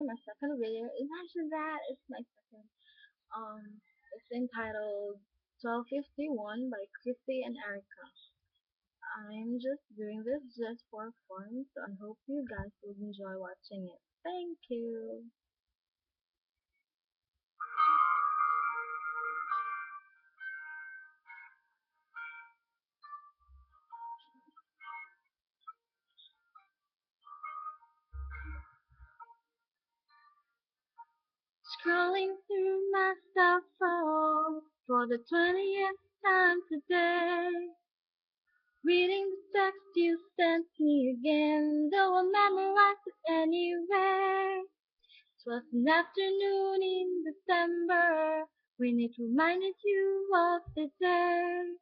my second video. Imagine that, it's my second. It's entitled 1251 by Chrissy and Erica. I'm just doing this just for fun, so I hope you guys will enjoy watching it. Thank you. Scrolling through my cell phone for the 20th time today. Reading the text you sent me again, though I memorized it anyway. 'Twas an afternoon in December when it reminded you of the day.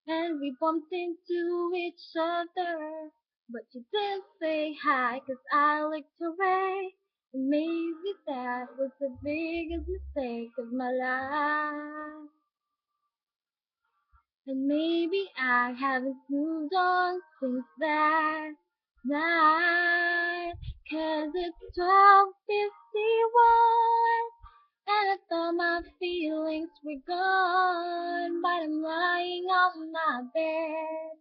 And we bumped into each other, but you didn't say hi 'cause I looked away. And maybe that was the biggest mistake of my life. And maybe I haven't moved on since that night. 'Cause it's 12:51 and I thought my feelings were gone. But I'm lying on my bed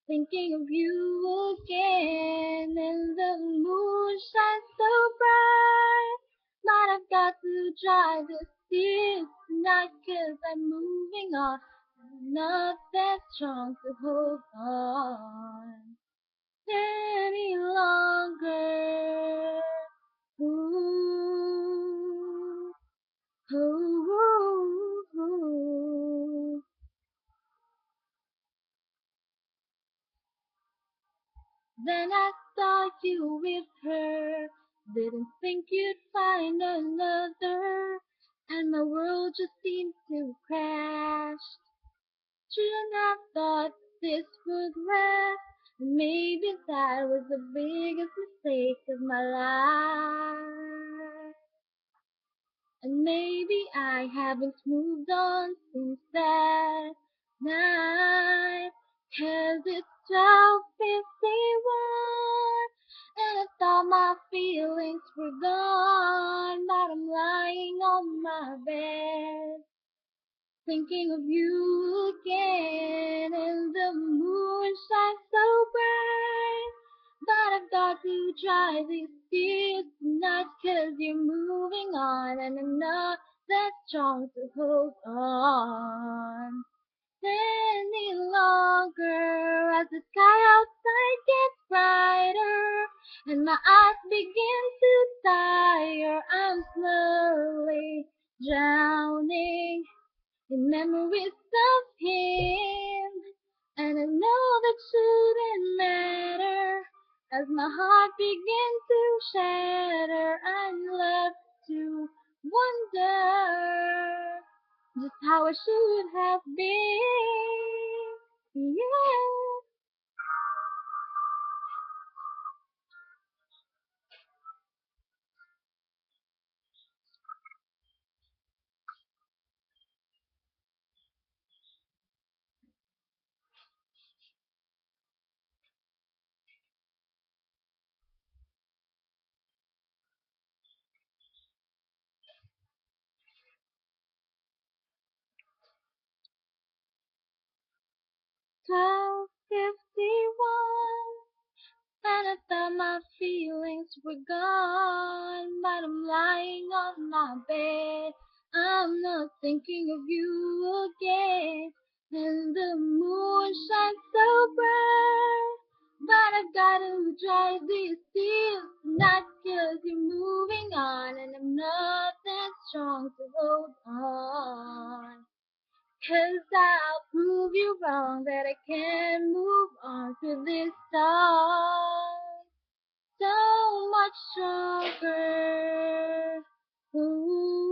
thinking of you again. And the moon shines so bright. But I've got to dry this tears tonight 'cause I'm moving on. I'm not that strong to hold on any longer. Ooh, ooh, ooh, ooh. Then I saw you with her, didn't think you'd find another, and my world just seemed to crash. Shouldn't have thought this would last, and maybe that was the biggest mistake of my life. And maybe I haven't moved on since that night, 'cause it's 12:51 and I thought my feelings were gone. But I'm lying on my bed thinking of you again. And the moon shines so bright, but I've got to dry these tears tonight 'cause you're moving on and I'm not that strong to hold on any longer. As the sky outside gets brighter and my eyes begin to tire, I'm slowly drowning in memories of him. And I know that shouldn't matter as my heart begins to shatter. I'm left to wonder just how I should have been. Yeah. 12:51 and I thought my feelings were gone, but I'm lying on my bed. I'm not thinking of you again, and the moon shines so bright. But I've gotta dry these tears tonight 'cause you're moving on, and I'm not that strong to hold on. 'Cause I'll prove you wrong that I can move on to this song so much stronger. Ooh.